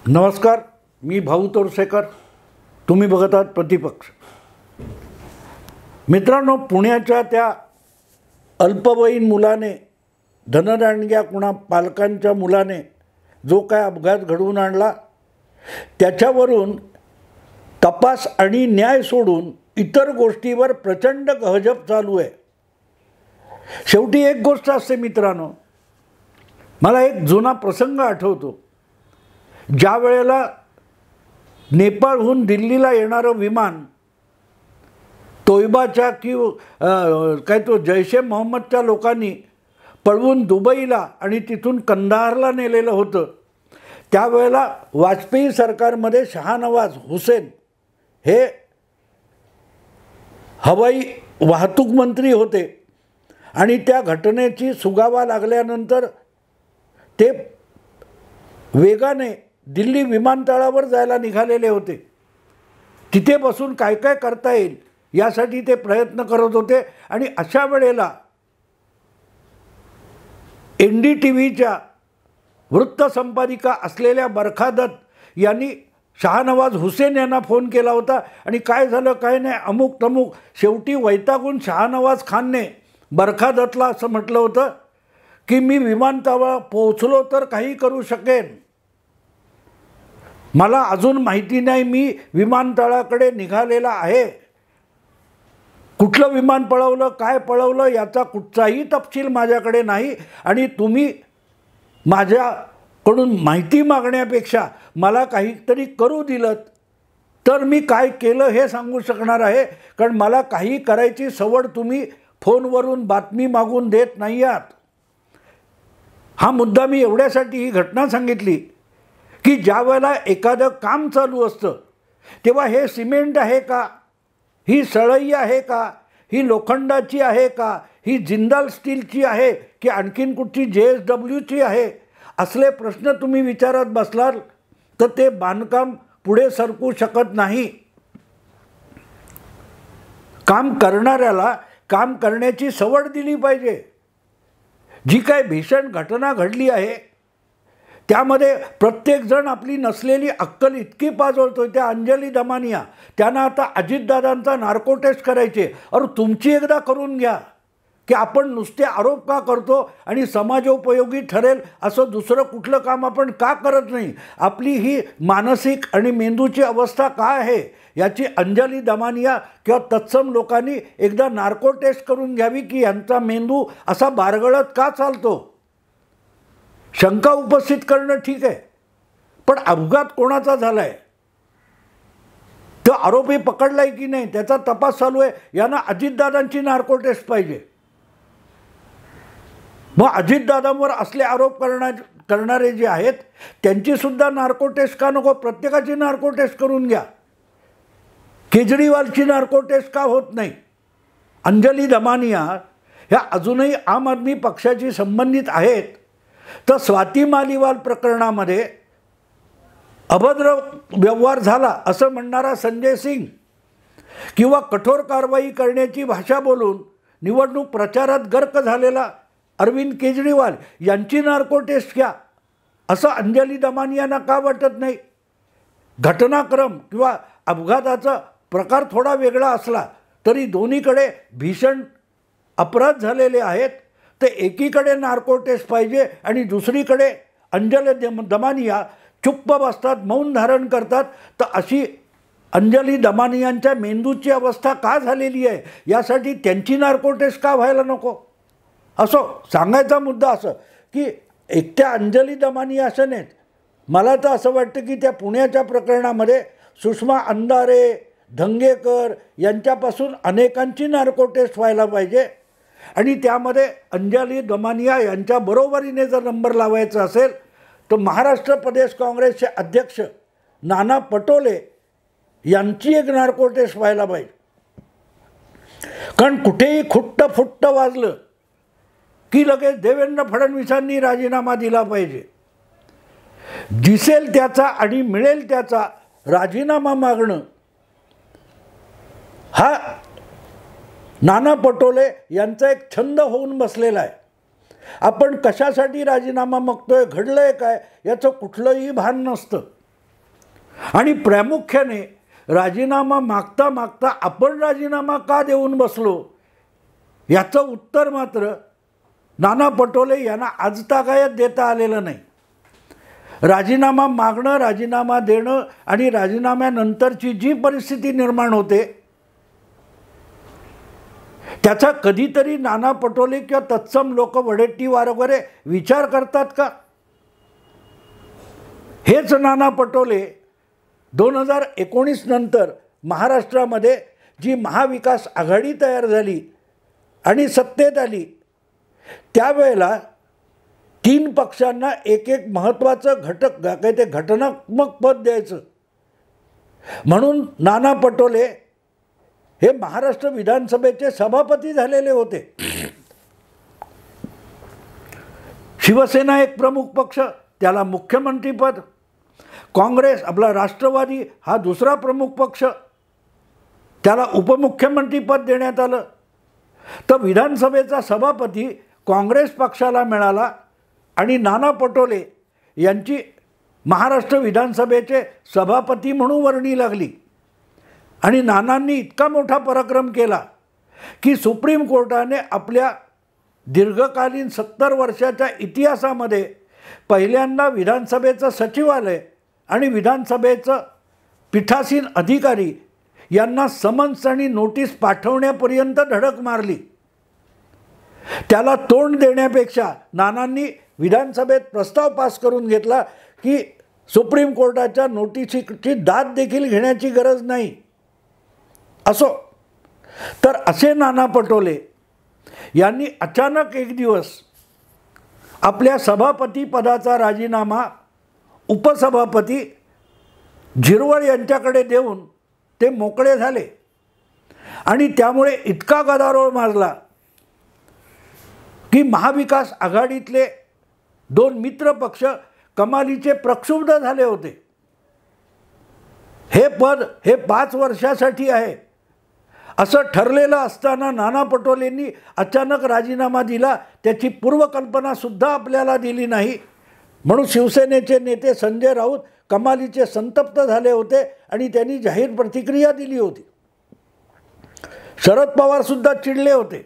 नमस्कार, मी भाऊ तोरसेकर. तुम्ही बघत आहात प्रतिपक्ष. मित्रांनो, पुण्याच्या त्या अल्पवयीन मुलाने, धनदांडग्या कुणा पालकांच्या मुलाने जो काय अपघात घडवून आणला, त्याच्यावरून तपास आणि न्याय सोडून इतर गोष्टीवर प्रचंड गहजप चालू आहे. शेवटी एक गोष्ट असते मित्रांनो, मला एक जुना प्रसंग आठवतो. ज्या वेळेला नेपाळहून दिल्लीला येणारं विमान तोयबाच्या काय तो जैश ए मोहम्मदच्या लोकांनी पळवून दुबईला आणि तिथून कंदाहारला नेलेलं होतं, त्यावेळेला वाजपेयी सरकारमध्ये शहानवाज हुसेन हे हवाई वाहतूक मंत्री होते आणि त्या घटनेची सुगावा लागल्यानंतर ते वेगाने दिल्ली विमानतळावर जायला निघालेले होते. तिथे बसून काय काय करता येईल यासाठी ते प्रयत्न करत होते. आणि अशा वेळेला NDTVच्या वृत्तसंपादिका असलेल्या बरखा दत्त यांनी शहानवाज हुसेन यांना फोन केला होता. आणि काय झालं काय नाही अमुक तमुक. शेवटी वैतागून शहानवाज खानने बरखा दत्तला असं म्हटलं होतं की मी विमानतळावर पोहोचलो तर काही करू शकेन, मला अजून माहिती नाही, मी विमानतळाकडे निघालेला आहे. कुठलं विमान पळवलं, काय पळवलं याचा कुठचाही तपशील माझ्याकडे नाही. आणि तुम्ही माझ्याकडून माहिती मागण्यापेक्षा मला काहीतरी करू दिलं तर मी काय केलं हे सांगू शकणार आहे. कारण मला काही करायची सवड तुम्ही फोनवरून बातमी मागून देत नाही आहात. हा मुद्दा मी एवढ्यासाठी ही घटना सांगितली की ज्या वेळेला एखादं काम चालू असतं तेव्हा हे सिमेंट आहे का, ही सळई आहे का, ही लोखंडाची आहे का, ही जिंदाल स्टीलची आहे की आणखीन कुठची JSWची आहे, असले प्रश्न तुम्ही विचारत बसलात तर ते बांधकाम पुढे सरकू शकत नाही. काम करणाऱ्याला काम करण्याची सवड दिली पाहिजे. जी काय भीषण घटना घडली आहे त्यामध्ये प्रत्येकजण आपली नसलेली अक्कल इतकी पाजळतोय. त्या अंजली दमानिया, त्यांना आता अजितदादांचा नार्को टेस्ट करायचे. अरे तुमची एकदा करून घ्या की आपण नुसते आरोप का करतो आणि समाजोपयोगी ठरेल असं दुसरं कुठलं काम आपण का करत नाही. आपली ही मानसिक आणि मेंदूची अवस्था काय आहे याची अंजली दमानिया किंवा तत्सम लोकांनी एकदा नार्को टेस्ट करून घ्यावी की यांचा मेंदू असा बारगळत का चालतो. शंका उपस्थित करणं ठीक आहे, पण अपघात कोणाचा झालाय, तो आरोपी पकडलाय की नाही त्याचा तपास चालू आहे. यांना अजितदादांची नार्को टेस्ट पाहिजे. मग अजितदादांवर असले आरोप करणारे जे आहेत त्यांची सुद्धा नार्को टेस्ट का नको. प्रत्येकाची नार्को टेस्ट करून घ्या. केजरीवालची नार्को टेस्ट का होत नाही. अंजली दमानिया ह्या अजूनही आम आदमी पक्षाशी संबंधित आहेत. तर स्वाती मालीवाल प्रकरणामध्ये अभद्र व्यवहार झाला असं म्हणणारा संजय सिंग किंवा कठोर कारवाई करण्याची भाषा बोलून निवडणूक प्रचारात गर्क झालेला अरविंद केजरीवाल यांची नार्को टेस्ट घ्या असं अंजली दमानियांना का वाटत नाही. घटनाक्रम किंवा अपघाताचा प्रकार थोडा वेगळा असला तरी दोन्हीकडे भीषण अपराध झालेले आहेत. तर एकीकडे नार्को टेस्ट पाहिजे आणि दुसरीकडे अंजली दमानिया चुप्प बसतात, मौन धारण करतात. तर अशी अंजली दमानियांच्या मेंदूची अवस्था का झालेली आहे यासाठी त्यांची नार्को टेस्ट का व्हायला नको. असो, सांगायचा मुद्दा असं की एकट्या अंजली दमानिया असं नाहीत. मला तर असं वाटतं की त्या पुण्याच्या प्रकरणामध्ये सुषमा अंधारे, धंगेकर यांच्यापासून अनेकांची नार्को टेस्ट व्हायला पाहिजे. आणि त्यामध्ये अंजली दमानिया यांच्या बरोबरीने जर नंबर लावायचा असेल तर महाराष्ट्र प्रदेश काँग्रेसचे अध्यक्ष नाना पटोले यांची एक नार्को टेस्ट व्हायला पाहिजे. कारण कुठेही खुट्ट फुट्ट वाजलं की लगेच देवेंद्र फडणवीसांनी राजीनामा दिला पाहिजे. दिसेल त्याचा आणि मिळेल त्याचा राजीनामा मागणं हा नाना पटोले यांचा एक छंद होऊन बसलेला आहे. आपण कशासाठी राजीनामा मागतोय, घडलंय काय याचं कुठलंही भान नसतं. आणि प्रामुख्याने राजीनामा मागता मागता आपण राजीनामा का देऊन बसलो याचं उत्तर मात्र नाना पटोले यांना आजतागायत देता आलेलं नाही. राजीनामा मागणं, राजीनामा देणं आणि राजीनाम्यानंतरची जी परिस्थिती निर्माण होते त्याचा कधीतरी नाना पटोले किंवा तत्सम लोक वडेट्टीवार वगैरे विचार करतात का? हेच नाना पटोले 2019 नंतर महाराष्ट्रामध्ये जी महाविकास आघाडी तयार झाली आणि सत्तेत आली त्यावेळेला 3 पक्षांना एक एक महत्त्वाचं काय ते घटनात्मक पद द्यायचं म्हणून नाना पटोले हे महाराष्ट्र विधानसभेचे सभापती झालेले होते. शिवसेना एक प्रमुख पक्ष, त्याला मुख्यमंत्रीपद, काँग्रेस आपला राष्ट्रवादी हा दुसरा प्रमुख पक्ष, त्याला उपमुख्यमंत्रीपद देण्यात आलं. तर विधानसभेचा सभापती काँग्रेस पक्षाला मिळाला आणि नाना पटोले यांची महाराष्ट्र विधानसभेचे सभापती म्हणून वर्णी लागली. आणि नानांनी इतका मोठा पराक्रम केला की सुप्रीम कोर्टाने आपल्या दीर्घकालीन 70 वर्षाच्या इतिहासामध्ये पहिल्यांदा विधानसभेचं सचिवालय आणि विधानसभेचं पीठासीन अधिकारी यांना समन्स आणि नोटीस पाठवण्यापर्यंत धडक मारली. त्याला तोंड देण्यापेक्षा नानांनी विधानसभेत प्रस्ताव पास करून घेतला की सुप्रीम कोर्टाच्या नोटीसची दाद देखील घेण्याची गरज नाही. असो, तर असे नाना पटोले यांनी अचानक एक दिवस आपल्या सभापती पदाचा राजीनामा उपसभापती झिरवळ यांच्याकडे देऊन ते मोकळे झाले. आणि त्यामुळे इतका गदारोळ माजला की महाविकास आघाडीतले 2 मित्र पक्ष कमालीचे प्रक्षुब्ध झाले होते. हे पद हे 5 वर्षासाठी आहे असं ठरलेलं असताना नाना पटोलेंनी अचानक राजीनामा दिला. त्याची पूर्वकल्पनासुद्धा आपल्याला दिली नाही म्हणून शिवसेनेचे नेते संजय राऊत कमालीचे संतप्त झाले होते आणि त्यांनी जाहीर प्रतिक्रिया दिली होती. शरद पवारसुद्धा चिडले होते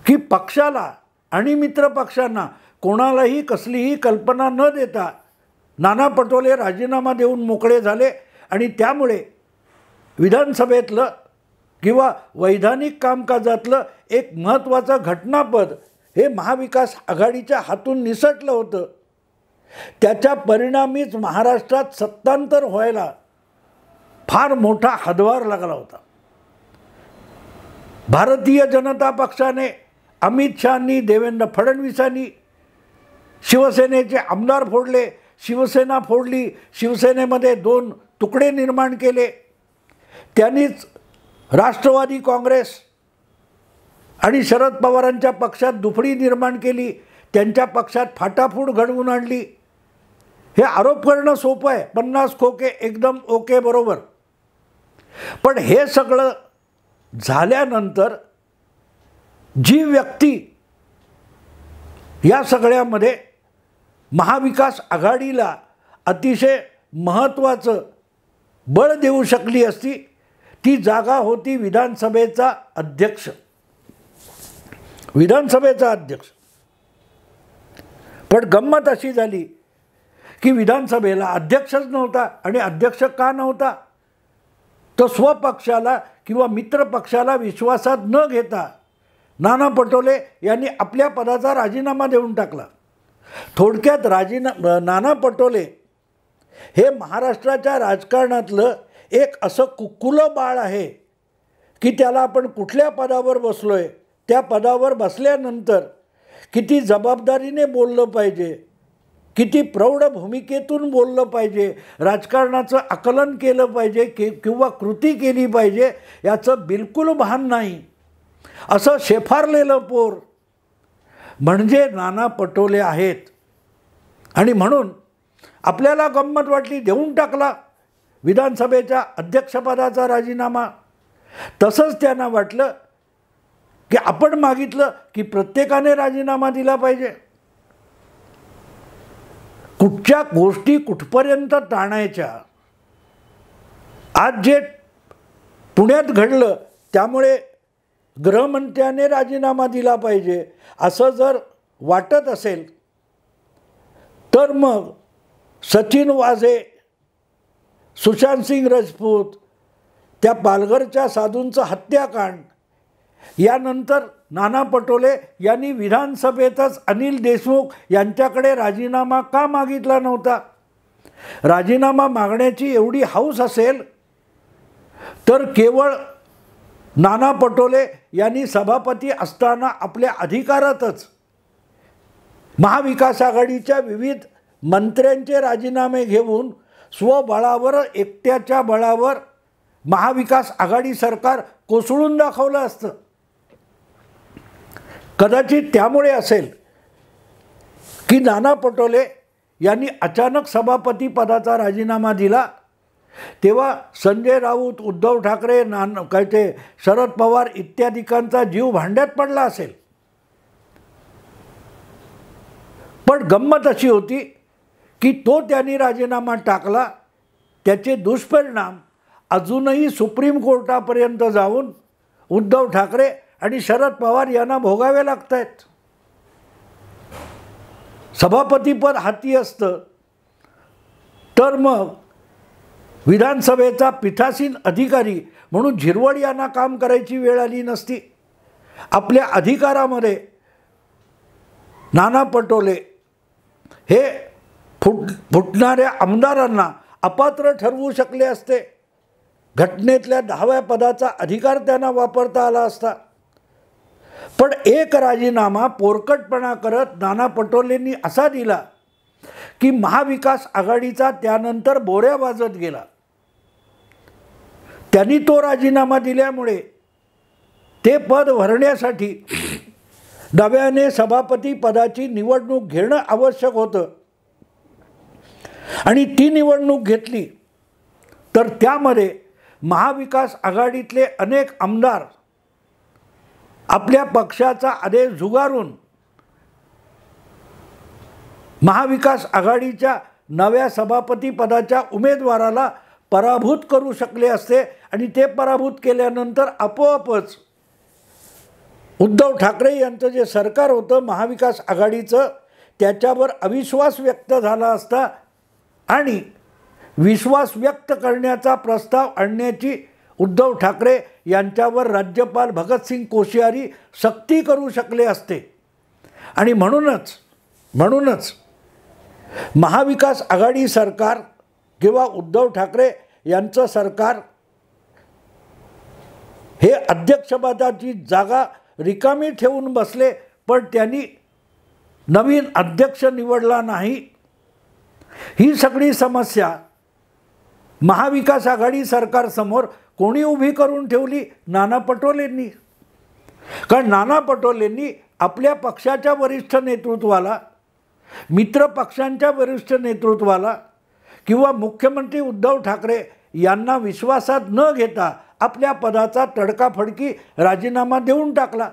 की पक्षाला आणि मित्रपक्षांना कोणालाही कसलीही कल्पना न देता नाना पटोले राजीनामा देऊन मोकळे झाले आणि त्यामुळे विधानसभेतलं किंवा वैधानिक कामकाजातलं एक महत्त्वाचं घटनापद हे महाविकास आघाडीच्या हातून निसटलं होतं. त्याच्या परिणामीच महाराष्ट्रात सत्तांतर व्हायला फार मोठा हातभार लागला होता. भारतीय जनता पक्षाने अमित शहांनी, देवेंद्र फडणवीसांनी शिवसेनेचे आमदार फोडले, शिवसेना फोडली, शिवसेनेमध्ये 2 तुकडे निर्माण केले. त्यांनीच राष्ट्रवादी काँग्रेस आणि शरद पवारांच्या पक्षात दुफडी निर्माण केली, त्यांच्या पक्षात फाटाफूट घडवून आणली. हे आरोप करणं सोपं आहे, 50 खोके एकदम ओके बरोबर. पण हे सगळं झाल्यानंतर जी व्यक्ती या सगळ्यामध्ये महाविकास आघाडीला अतिशय महत्त्वाचं बळ देऊ शकली असती ती जागा होती विधानसभेचा अध्यक्ष. विधानसभेचा अध्यक्ष. पण गंमत अशी झाली की विधानसभेला अध्यक्षच नव्हता. आणि अध्यक्ष का नव्हता? तो स्वपक्षाला किंवा मित्रपक्षाला विश्वासात न घेता नाना पटोले यांनी आपल्या पदाचा राजीनामा देऊन टाकला. थोडक्यात नाना पटोले हे महाराष्ट्राच्या राजकारणातलं एक असं कुकुलं बाळ आहे की त्याला आपण कुठल्या पदावर बसलोय त्या पदावर बसल्यानंतर किती जबाबदारीने बोललं पाहिजे, किती प्रौढ भूमिकेतून बोललं पाहिजे, राजकारणाचं आकलन केलं पाहिजे किंवा कृती केली पाहिजे याचं बिलकुल भान नाही. असं शेफारलेलं पोर म्हणजे नाना पटोले आहेत. आणि म्हणून आपल्याला गंमत वाटली, देऊन टाकला विधानसभेच्या अध्यक्षपदाचा राजीनामा. तसंच त्यांना वाटलं की आपण मागितलं की प्रत्येकाने राजीनामा दिला पाहिजे. कुठच्या गोष्टी कुठपर्यंत टाळायच्या, आज जे पुण्यात घडलं त्यामुळे गृहमंत्र्याने राजीनामा दिला पाहिजे असं जर वाटत असेल तर मग सचिन वाझे, सुशांत सिंग राजपूत, त्या पालघरच्या साधूंचं हत्याकांड, यानंतर नाना पटोले यांनी विधानसभेतच अनिल देशमुख यांच्याकडे राजीनामा का मागितला नव्हता? राजीनामा मागण्याची एवढी हौस असेल तर केवळ नाना पटोले यांनी सभापती असताना आपल्या अधिकारातच महाविकास आघाडीच्या विविध मंत्र्यांचे राजीनामे घेऊन स्वबळावर, एकट्याच्या बळावर महाविकास आघाडी सरकार कोसळून दाखवलं असतं. कदाचित त्यामुळे असेल की नाना पटोले यांनी अचानक सभापती पदाचा राजीनामा दिला तेव्हा संजय राऊत, उद्धव ठाकरे, शरद पवार इत्यादिकांचा जीव भांड्यात पडला असेल. पण गंमत अशी होती की तो त्यांनी राजीनामा टाकला, त्याचे दुष्परिणाम अजूनही सुप्रीम कोर्टापर्यंत जाऊन उद्धव ठाकरे आणि शरद पवार यांना भोगावे लागत आहेत. सभापतीपद हाती असतं तर मग विधानसभेचा पीठासीन अधिकारी म्हणून झिरवळ यांना काम करायची वेळ आली नसती. आपल्या अधिकारामध्ये नाना पटोले हे फुटणाऱ्या आमदारांना अपात्र ठरवू शकले असते. घटनेतल्या 10व्या पदाचा अधिकार त्यांना वापरता आला असता. पण एक राजीनामा पोरकटपणा करत नाना पटोलेंनी असा दिला की महाविकास आघाडीचा त्यानंतर बोऱ्या वाजत गेला. त्यांनी तो राजीनामा दिल्यामुळे ते पद भरण्यासाठी नव्याने सभापती पदाची निवडणूक घेणं आवश्यक होतं आणि ती निवडणूक घेतली तर त्यामध्ये महाविकास आघाडीतले अनेक आमदार आपल्या पक्षाचा आदेश झुगारून महाविकास आघाडीच्या नव्या सभापती पदाच्या उमेदवाराला पराभूत करू शकले असते आणि ते पराभूत केल्यानंतर आपोआपच उद्धव ठाकरे यांचं जे सरकार होतं महाविकास आघाडीचं त्याच्यावर अविश्वास व्यक्त झाला असता आणि विश्वास व्यक्त करण्याचा प्रस्ताव आणण्याची उद्धव ठाकरे यांच्यावर राज्यपाल भगतसिंग कोश्यारी सक्ती करू शकले असते. आणि म्हणूनच महाविकास आघाडी सरकार किंवा उद्धव ठाकरे यांचं सरकार हे अध्यक्षपदाची जागा रिकामी ठेवून बसले पण त्यांनी नवीन अध्यक्ष निवडला नाही. ही सगळी समस्या महाविकास आघाडी सरकारसमोर कोणी उभी करून ठेवली? नाना पटोलेंनी. कारण नाना पटोलेंनी आपल्या पक्षाच्या वरिष्ठ नेतृत्वाला, मित्र पक्षांच्या वरिष्ठ नेतृत्वाला किंवा मुख्यमंत्री उद्धव ठाकरे यांना विश्वासात न घेता आपल्या पदाचा तडकाफडकी राजीनामा देऊन टाकला.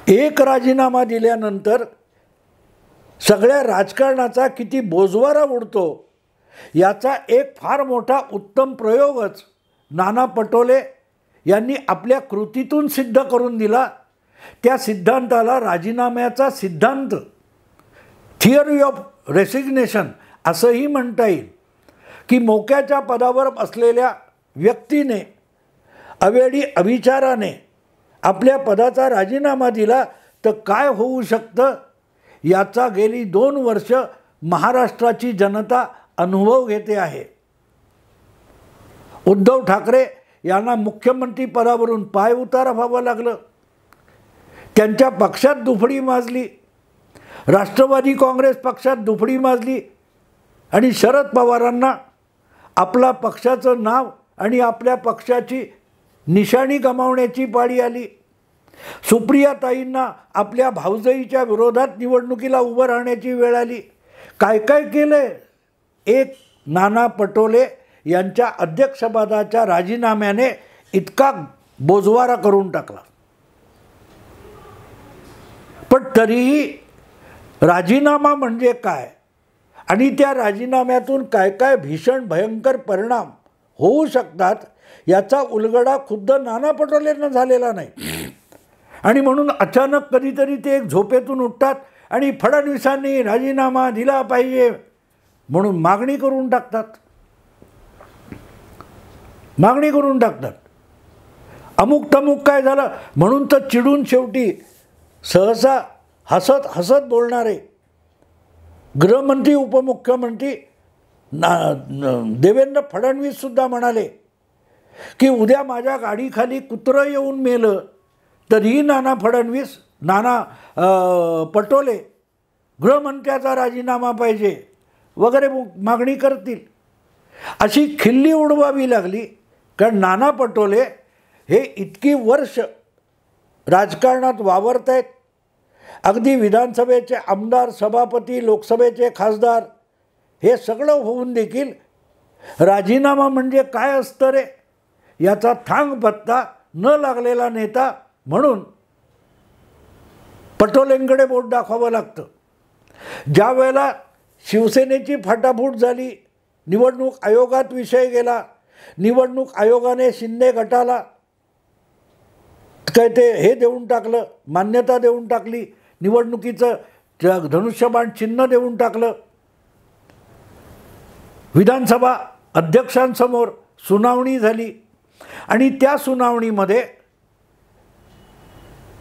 एक राजीनामा दिल्यानंतर सगळ्या राजकारणाचा किती बोजवारा उडतो याचा एक फार मोठा उत्तम प्रयोगच नाना पटोले यांनी आपल्या कृतीतून सिद्ध करून दिला. त्या सिद्धांताला राजीनाम्याचा सिद्धांत, थिअरी ऑफ रेसिग्नेशन असंही म्हणता येईल. की मोक्याच्या पदावर असलेल्या व्यक्तीने अवेळी अविचाराने आपल्या पदाचा राजीनामा दिला तर काय होऊ शकतं याचा गेली 2 वर्ष महाराष्ट्राची जनता अनुभव घेते आहे. उद्धव ठाकरे यांना मुख्यमंत्री पदावरून पायउतार व्हावं लागलं. त्यांच्या पक्षात दुफडी माजली, राष्ट्रवादी काँग्रेस पक्षात दुफडी माजली आणि शरद पवारांना आपला पक्षाचं नाव आणि आपल्या पक्षाची निशाणी गमावण्याची पाळी आली. सुप्रियाताईंना आपल्या भाऊजाईच्या विरोधात निवडणुकीला उभं राहण्याची वेळ आली. काय काय केलंय? एक नाना पटोले यांच्या अध्यक्षपदाच्या राजीनाम्याने इतका बोजवारा करून टाकला. पण तरीही राजीनामा म्हणजे काय आणि त्या राजीनाम्यातून काय काय भीषण भयंकर परिणाम होऊ शकतात याचा उलगडा खुद्द नाना पटोलेंना झालेला नाही. आणि म्हणून अचानक कधीतरी ते एक झोपेतून उठतात आणि फडणवीसांनी राजीनामा दिला पाहिजे म्हणून मागणी करून टाकतात. अमुक तमुक काय झालं म्हणून तर चिडून शेवटी सहसा हसत हसत बोलणारे गृहमंत्री उपमुख्यमंत्री देवेंद्र फडणवीससुद्धा म्हणाले की उद्या माझ्या गाडीखाली कुत्रं येऊन मेलं तरीही नाना पटोले गृहमंत्र्याचा राजीनामा पाहिजे वगैरे मागणी करतील. अशी खिल्ली उडवावी लागली. कारण नाना पटोले हे इतकी वर्ष राजकारणात वावरत आहेत. अगदी विधानसभेचे आमदार, सभापती, लोकसभेचे खासदार हे सगळं होऊन देखील राजीनामा म्हणजे काय असतं रे याचा थांग पत्ता न लागलेला नेता म्हणून पटोलेंकडे बोट दाखवावं लागतं. ज्या वेळेला शिवसेनेची फाटाफूट झाली, निवडणूक आयोगात विषय गेला, निवडणूक आयोगाने शिंदे गटाला काय ते हे देऊन टाकलं, मान्यता देऊन टाकली, निवडणुकीचं धनुष्यबाण चिन्ह देऊन टाकलं. विधानसभा अध्यक्षांसमोर सुनावणी झाली आणि त्या सुनावणीमध्ये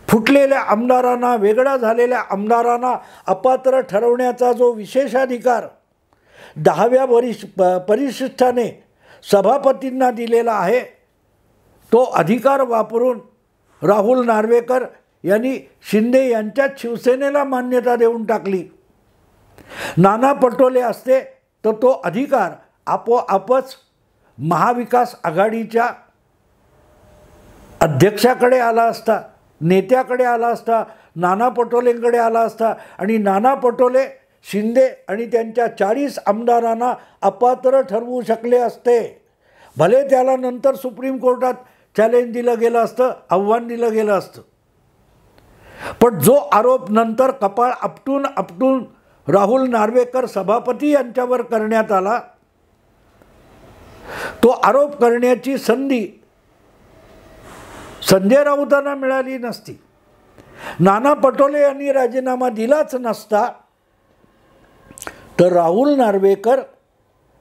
फुटलेल्या आमदारांना, वेगळ्या झालेल्या आमदारांना अपात्र ठरवण्याचा जो विशेषाधिकार 10व्या परिशिष्टाने सभापतींना दिलेला आहे तो अधिकार वापरून राहुल नार्वेकर यांनी शिंदे यांच्याच शिवसेनेला मान्यता देऊन टाकली. नाना पटोले असते तर तो अधिकार आपोआपच महाविकास आघाडीच्या अध्यक्षाकडे आला असता, नेत्याकडे आला असता, नाना पटोलेंकडे आला असता आणि नाना पटोले शिंदे आणि त्यांच्या 40 आमदारांना अपात्र ठरवू शकले असते. भले त्याला नंतर सुप्रीम कोर्टात चॅलेंज दिलं गेलं असतं, आव्हान दिलं गेलं असतं. पण जो आरोप नंतर कपाळ आपटून राहुल नार्वेकर सभापती यांच्यावर करण्यात आला, तो आरोप करण्याची संधी संजय राऊतांना मिळाली नसती. नाना पटोले यांनी राजीनामा दिलाच नसता तर राहुल नार्वेकर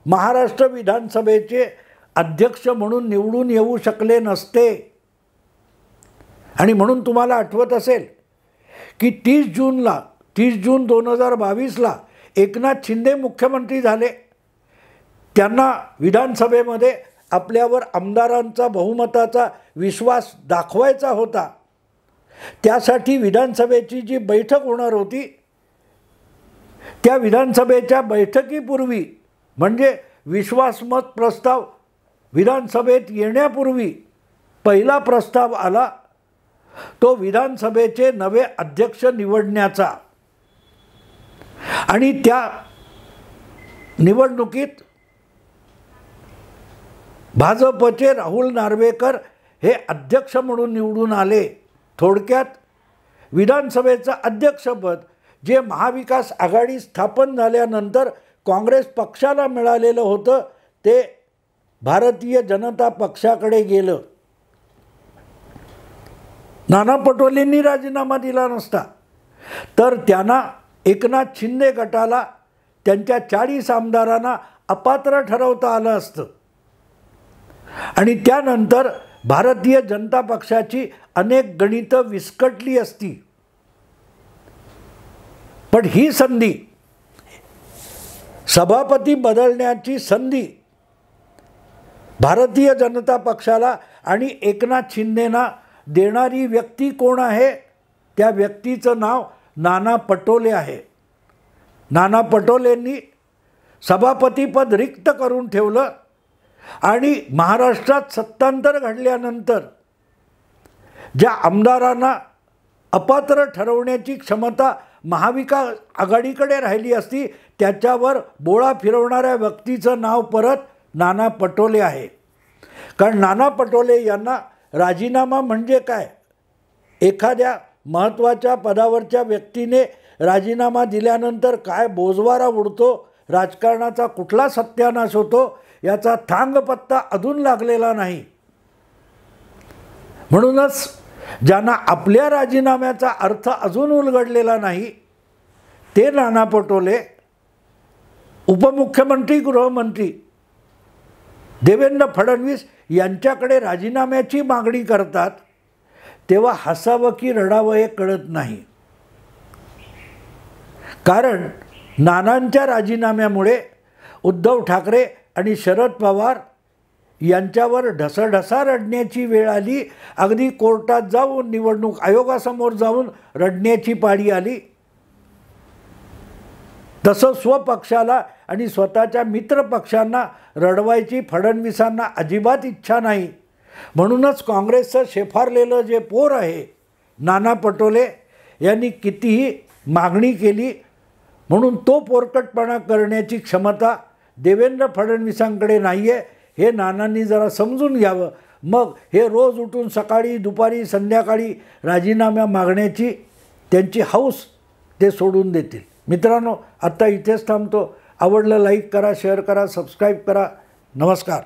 महाराष्ट्र विधानसभेचे अध्यक्ष म्हणून निवडून येऊ शकले नसते. आणि म्हणून तुम्हाला आठवत असेल की 30 जून 2022ला एकनाथ शिंदे मुख्यमंत्री झाले. त्यांना विधानसभेमध्ये आपल्यावर आमदारांचा बहुमताचा विश्वास दाखवायचा होता. त्यासाठी विधानसभेची जी बैठक होणार होती त्या विधानसभेच्या बैठकीपूर्वी म्हणजे विश्वासमत प्रस्ताव विधानसभेत येण्यापूर्वी पहिला प्रस्ताव आला तो विधानसभेचे नवे अध्यक्ष निवडण्याचा. आणि त्या निवडणुकीत भाजपचे राहुल नार्वेकर हे अध्यक्ष म्हणून निवडून आले. थोडक्यात विधानसभेचं अध्यक्षपद जे महाविकास आघाडी स्थापन झाल्यानंतर काँग्रेस पक्षाला मिळालेलं होतं ते भारतीय जनता पक्षाकडे गेलं. नाना पटोलेंनी राजीनामा दिला नसता तर त्यांना एकनाथ शिंदे गटाला त्यांच्या 40 आमदारांना अपात्र ठरवता आलं असतं आणि त्यानंतर भारतीय जनता पक्षाची अनेक गणितं विस्कटली असती. पण ही संधी, सभापती बदलण्याची संधी भारतीय जनता पक्षाला आणि एकनाथ शिंदेंना देणारी व्यक्ती कोण आहे? त्या व्यक्तीचं नाव नाना पटोले आहे. नाना पटोलेंनी सभापतीपद रिक्त करून ठेवलं आणि महाराष्ट्रात सत्तांतर घडल्यानंतर ज्या आमदारांना अपात्र ठरवण्याची क्षमता महाविकास आघाडीकडे राहिली असती त्याच्यावर बोळा फिरवणाऱ्या व्यक्तीचं नाव परत नाना पटोले आहे. कारण नाना पटोले यांना राजीनामा म्हणजे काय? एखाद्या महत्त्वाच्या पदावरच्या व्यक्तीने राजीनामा दिल्यानंतर काय बोजवारा उडतो, राजकारणाचा कुठला सत्यानाश होतो याचा थांगपत्ता अजून लागलेला नाही. म्हणूनच ज्यांना आपल्या राजीनाम्याचा अर्थ अजून उलगडलेला नाही ते नाना पटोले उपमुख्यमंत्री, गृहमंत्री देवेंद्र फडणवीस यांच्याकडे राजीनाम्याची मागणी करतात तेव्हा हसावं की रडावं हे कळत नाही. कारण नानांच्या राजीनाम्यामुळे उद्धव ठाकरे आणि शरद पवार यांच्यावर ढसढसा रडण्याची वेळ आली. अगदी कोर्टात जाऊन, निवडणूक आयोगासमोर जाऊन रडण्याची पाळी आली. तसं स्वपक्षाला आणि स्वतःच्या मित्रपक्षांना रडवायची फडणवीसांना अजिबात इच्छा नाही. म्हणूनच काँग्रेसचं शेफारलेलं जे पोर आहे नाना पटोले यांनी कितीही मागणी केली म्हणून तो पोरकटपणा करण्याची क्षमता देवेंद्र फडणवीसांकडे नाही आहे हे नानांनी जरा समजून घ्यावं. मग हे रोज उठून सकाळी, दुपारी, संध्याकाळी राजीनामा मागण्याची त्यांची हौस ते सोडून देतील. मित्रांनो, आत्ता इथेच थांबतो. आवडलं लाईक करा, शेअर करा, सबस्क्राईब करा. नमस्कार.